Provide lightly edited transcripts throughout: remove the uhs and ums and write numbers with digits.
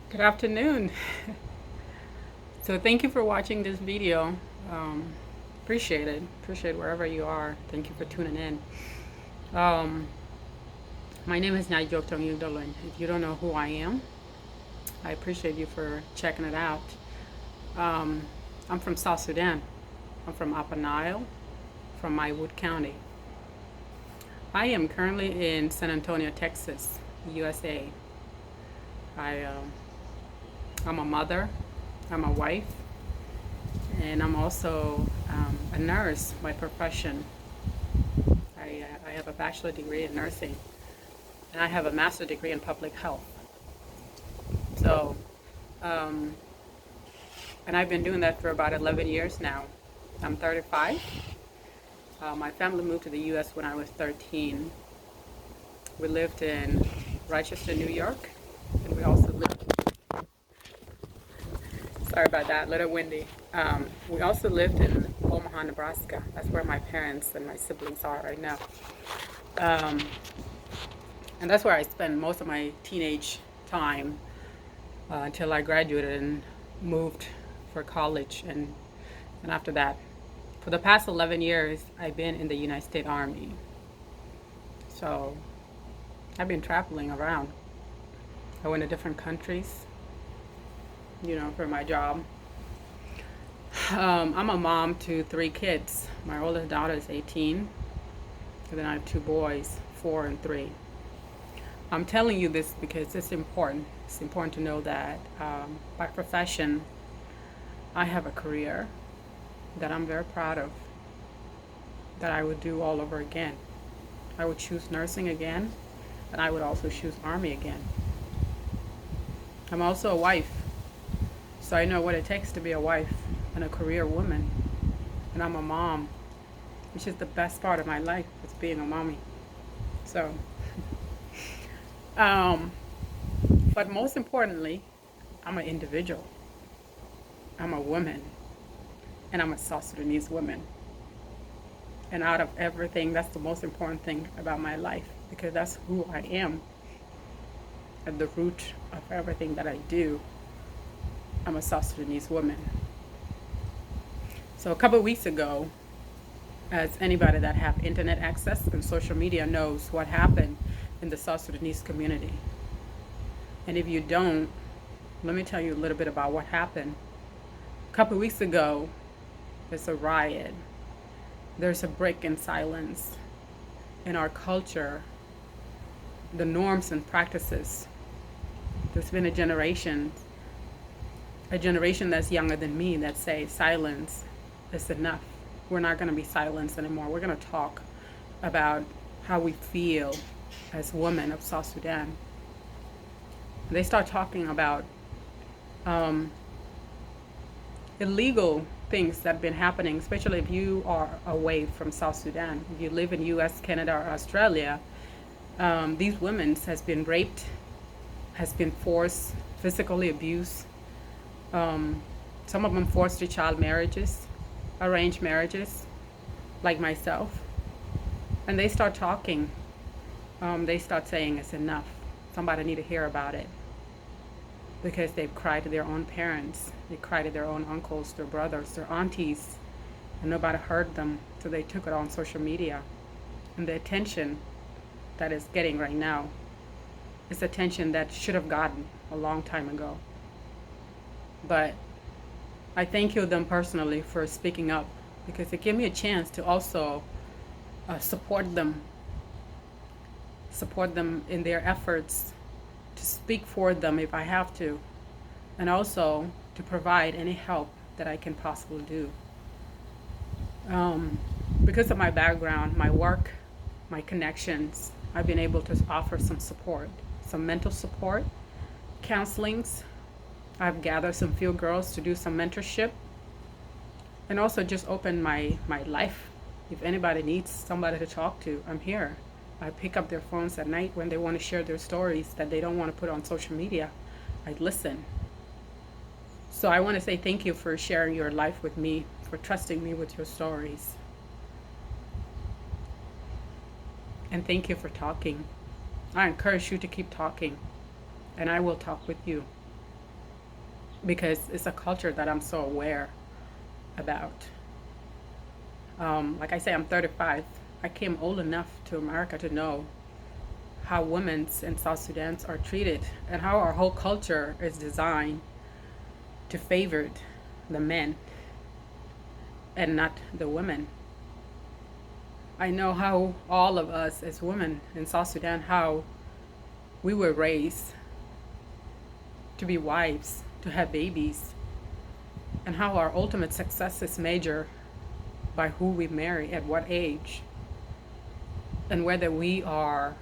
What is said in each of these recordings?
Good afternoon. So thank you for watching this video. Um, Appreciate it. Appreciate wherever you are. Thank you for tuning in. Um, my name is Nyjok Yugdalin. If you don't know who I am, I appreciate you for checking it out. Um, I'm from South Sudan. I'm from Upper Nile, from Maywood County. I am currently in San Antonio, Texas, USA. I, um, I'm a mother. I'm a wife. And I'm also a nurse by profession. I have a bachelor degree in nursing, and I have a master degree in public health. So, um, and I've been doing that for about 11 years now. I'm 35. My family moved to the U.S. when I was 13. We lived in Rochester, New York, and we also lived, sorry about that, a little windy. We also lived in Omaha, Nebraska. That's where my parents and my siblings are right now. Um, and that's where I spent most of my teenage time until I graduated and moved for college. And after that, for the past 11 years, I've been in the United States Army. So I've been traveling around. I went to different countries, for my job. I'm a mom to three kids. My oldest daughter is 18, and then I have two boys, 4 and 3. I'm telling you this because it's important. It's important to know that by profession, I have a career that I'm very proud of, that I would do all over again. I would choose nursing again, and I would also choose Army again. I'm also a wife, so I know what it takes to be a wife and a career woman. And I'm a mom, which is the best part of my life, is being a mommy. So, um, but most importantly, I'm an individual. I'm a woman, and I'm a South Sudanese woman. And out of everything, that's the most important thing about my life, because that's who I am. At the root of everything that I do, I'm a South Sudanese woman. So a couple of weeks ago, as anybody that have internet access and social media knows what happened in the South Sudanese community. And if you don't, let me tell you a little bit about what happened. A couple of weeks ago, there's a riot. There's a break in silence in our culture, the norms and practices. There's been a generation that's younger than me that say silence is enough. We're not going to be silenced anymore. We're going to talk about how we feel as women of South Sudan. They start talking about illegal things that have been happening, especially if you are away from South Sudan. If you live in U.S., Canada, or Australia, these women has been raped, has been forced, physically abused. Some of them forced to child marriages, arranged marriages, like myself. And they start talking. They start saying it's enough. Somebody need to hear about it. Because they've cried to their own parents. They cried to their own uncles, their brothers, their aunties. And nobody heard them. So they took it on social media. And the attention that it's getting right now is attention that should have gotten a long time ago. But I thank you them personally for speaking up, because it gave me a chance to also support them in their efforts, to speak for them if I have to, and also to provide any help that I can possibly do. Because of my background, my work, my connections, I've been able to offer some support, some mental support, counselings. I've gathered some few girls to do some mentorship, and also just open my life. If anybody needs somebody to talk to, I'm here. I pick up their phones at night when they want to share their stories that they don't want to put on social media. I listen. So I want to say thank you for sharing your life with me, for trusting me with your stories. And thank you for talking. I encourage you to keep talking, and I will talk with you. because it's a culture that I'm so aware about. Like I say, I'm 35. I came old enough to America to know how women in South Sudan are treated and how our whole culture is designed to favor the men and not the women. I know how all of us as women in South Sudan, how we were raised to be wives, to have babies, and how our ultimate success is measured by who we marry at what age, and whether we are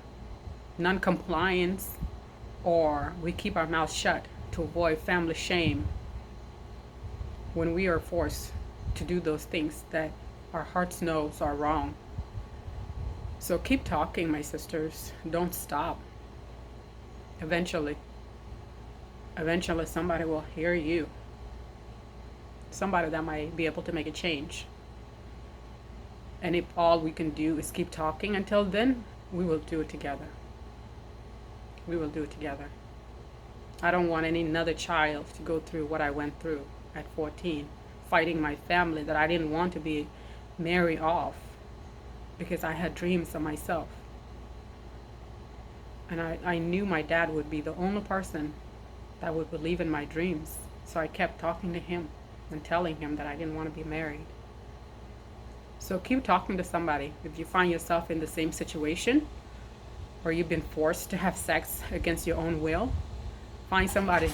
non-compliant or we keep our mouths shut to avoid family shame when we are forced to do those things that our hearts knows are wrong. So keep talking, my sisters. Don't stop. Eventually somebody will hear you. Somebody that might be able to make a change. And if all we can do is keep talking until then, we will do it together. We will do it together. I don't want any another child to go through what I went through at 14, fighting my family that I didn't want to be married off because I had dreams of myself. And I knew my dad would be the only person that would believe in my dreams. So I kept talking to him and telling him that I didn't want to be married. So keep talking to somebody. If you find yourself in the same situation, or you've been forced to have sex against your own will, find somebody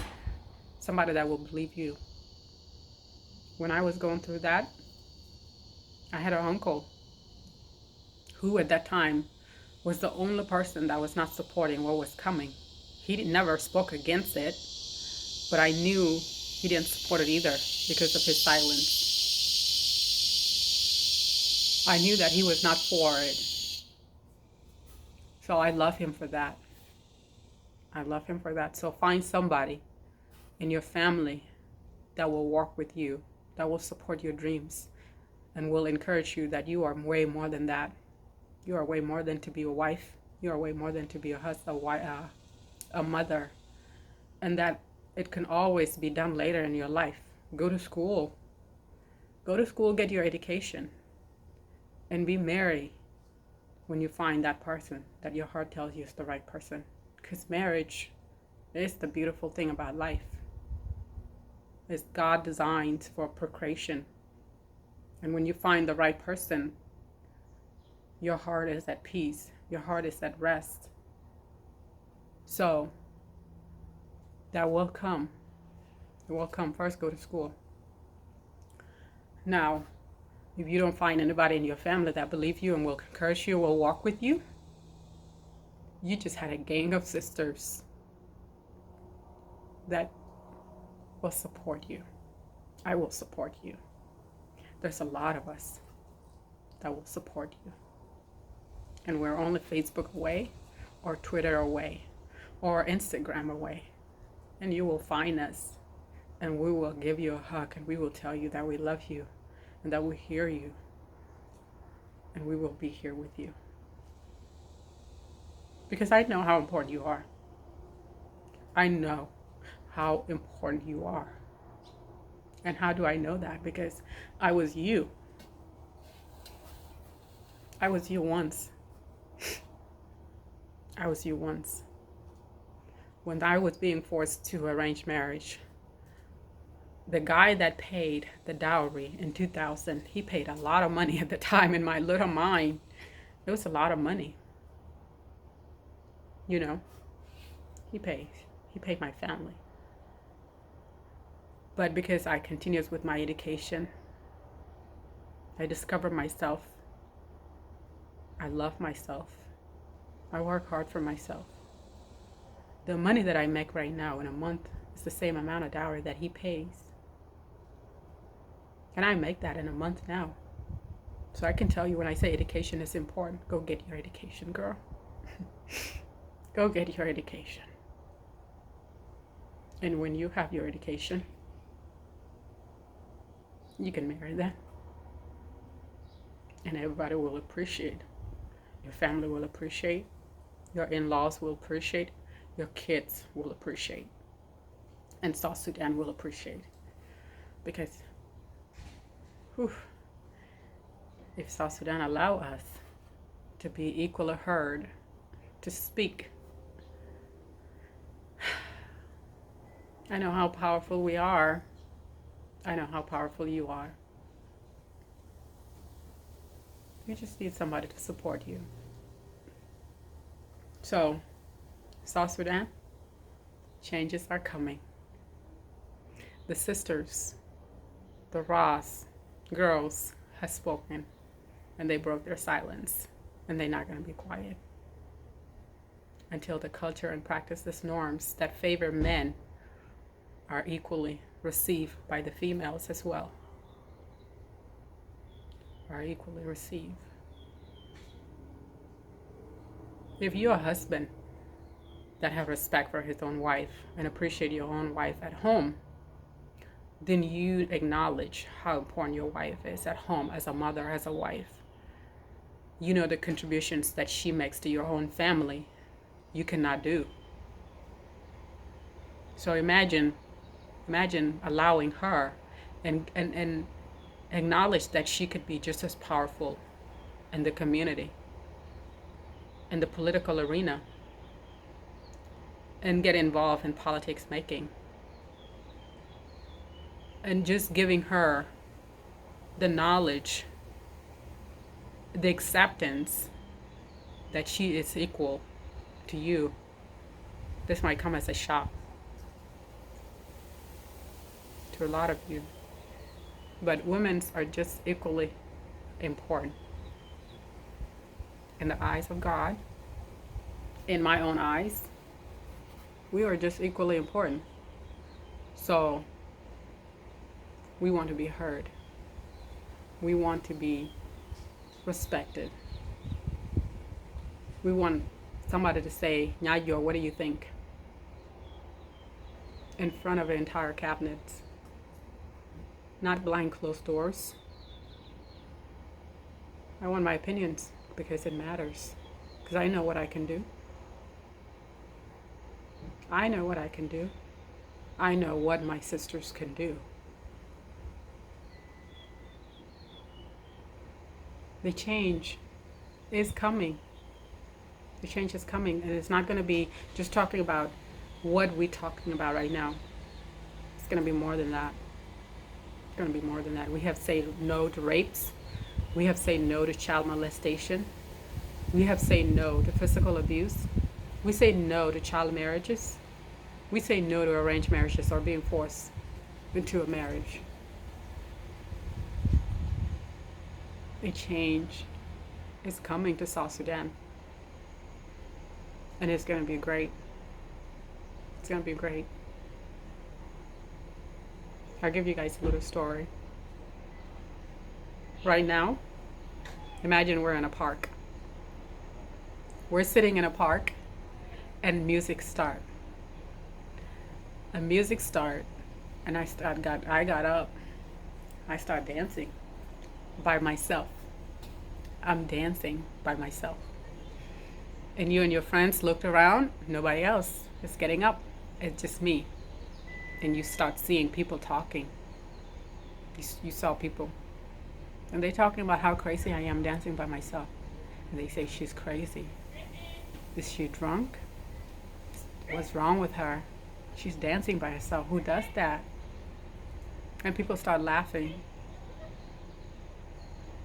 that will believe you. When I was going through that, I had an uncle who at that time was the only person that was not supporting what was coming. He never spoke against it, but I knew he didn't support it either because of his silence. I knew that he was not for it. So I love him for that. I love him for that. So find somebody in your family that will work with you, that will support your dreams, and will encourage you that you are way more than that. You are way more than to be a wife. You are way more than to be a husband, a mother, and that it can always be done later in your life. Go to school. Go to school, get your education, and be married when you find that person that your heart tells you is the right person. Because marriage is the beautiful thing about life. It's God designed for procreation. And when you find the right person, your heart is at peace. Your heart is at rest. So that will come. It will come. First, go to school. Now, if you don't find anybody in your family that believes you and will encourage you, will walk with you, you just had a gang of sisters that will support you. I will support you. There's a lot of us that will support you. And we're only Facebook away, or Twitter away, or Instagram away. And you will find us, and we will give you a hug, and we will tell you that we love you, and that we hear you, and we will be here with you. Because I know how important you are. I know how important you are. And how do I know that? Because I was you. I was you once. I was you once. When I was being forced to arrange marriage, the guy that paid the dowry in 2000, he paid a lot of money at the time. In my little mind, it was a lot of money. You know, he paid my family. But because I continued with my education, I discovered myself. I love myself. I work hard for myself. The money that I make right now in a month is the same amount of dowry that he pays. And I make that in a month now. So I can tell you, when I say education is important, go get your education, girl. Go get your education. And when you have your education, you can marry them. And everybody will appreciate. Your family will appreciate. Your in-laws will appreciate. Your kids will appreciate. And South Sudan will appreciate. Because whew, if South Sudan allow us to be equally heard, to speak, I know how powerful we are. I know how powerful you are. You just need somebody to support you. So, South Sudan, changes are coming. The sisters, the Ross girls have spoken, and they broke their silence, and they're not going to be quiet until the culture and practices norms that favor men are equally received by the females as well. Are equally received. If you're a husband that have respect for his own wife and appreciate your own wife at home, then you acknowledge how important your wife is at home as a mother, as a wife. You know the contributions that she makes to your own family you cannot do. So imagine allowing her and acknowledge that she could be just as powerful in the community, in the political arena, and get involved in politics making. And just giving her the knowledge, the acceptance that she is equal to you. This might come as a shock to a lot of you. But women are just equally important in the eyes of God, in my own eyes. We are just equally important. So we want to be heard. We want to be respected. We want somebody to say, Nyayo, what do you think? In front of an entire cabinet. Not behind closed doors. I want my opinions because it matters. Because I know what I can do. I know what I can do. I know what my sisters can do. The change is coming. The change is coming, and it's not going to be just talking about what we're talking about right now. It's going to be more than that. It's going to be more than that. We have said no to rapes. We have said no to child molestation. We have said no to physical abuse. We say no to child marriages. We say no to arranged marriages or being forced into a marriage. A change is coming to South Sudan. And it's going to be great. It's going to be great. I'll give you guys a little story. Right now, imagine we're in a park. We're sitting in a park and music start. And music start, and I got up. I start dancing by myself. I'm dancing by myself. And you and your friends looked around, nobody else is getting up. It's just me. And you start seeing people talking. You saw people. And they're talking about how crazy I am dancing by myself. And they say, she's crazy. Is she drunk? What's wrong with her? She's dancing by herself. Who does that? And people start laughing.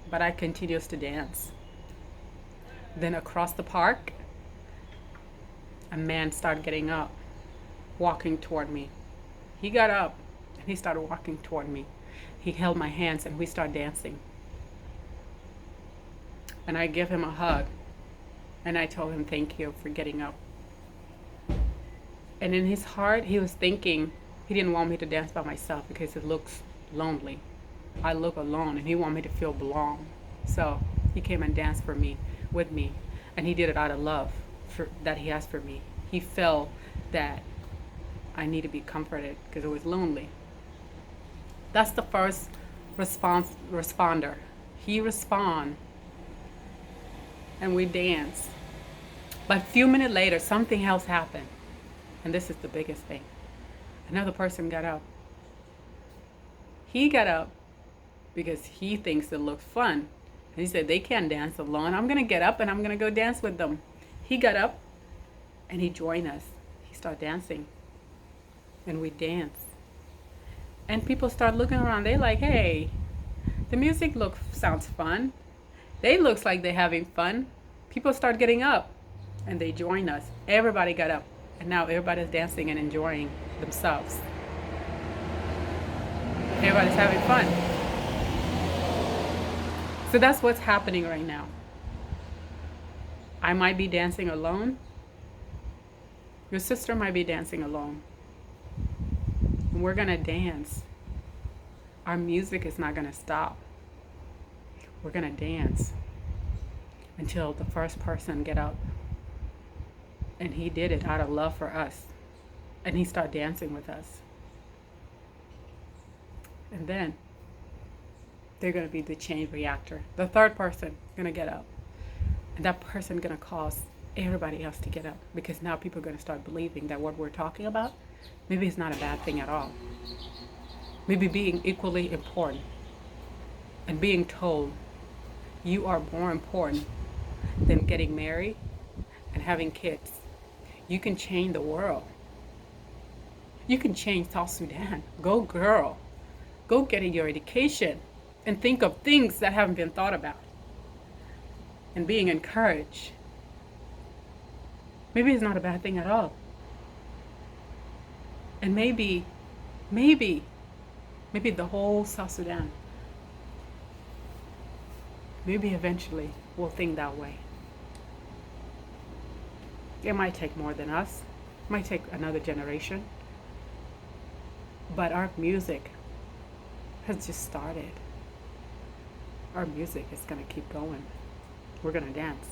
But I continues to dance. Then across the park, a man started getting up, walking toward me. He got up and he started walking toward me. He held my hands and we started dancing. And I gave him a hug. And I told him, thank you for getting up. And in his heart, he was thinking, he didn't want me to dance by myself because it looks lonely. I look alone and he wanted me to feel belong. So he came and danced for me, with me. And he did it out of love that he has for me. He felt that I need to be comforted because it was lonely. That's the first responder. He respond and we dance. But a few minutes later, something else happened. And this is the biggest thing. Another person got up. He got up because he thinks it looks fun. And he said, they can't dance alone. I'm going to get up and I'm going to go dance with them. He got up and he joined us. He started dancing. And we danced. And people start looking around. They like, hey, the music sounds fun. They looks like they're having fun. People start getting up and they join us. Everybody got up. And now everybody's dancing and enjoying themselves. Everybody's having fun. So that's what's happening right now. I might be dancing alone. Your sister might be dancing alone. And we're going to dance. Our music is not going to stop. We're going to dance until the first person get up. And he did it out of love for us. And he started dancing with us. And then they're going to be the chain reactor. The third person going to get up. And that person going to cause everybody else to get up. Because now people are going to start believing that what we're talking about, maybe it's not a bad thing at all. Maybe being equally important. And being told you are more important than getting married and having kids. You can change the world. You can change South Sudan. Go girl. Go get your education and think of things that haven't been thought about. And being encouraged. Maybe it's not a bad thing at all. And maybe the whole South Sudan, maybe eventually we'll think that way. It might take more than us. It might take another generation. But our music has just started. Our music is going to keep going. We're going to dance.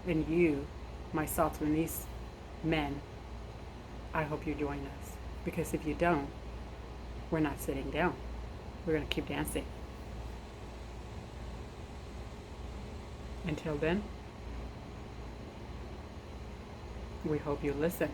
And you, my South Sudanese men, I hope you join us. Because if you don't, we're not sitting down. We're going to keep dancing. Until then, we hope you listen.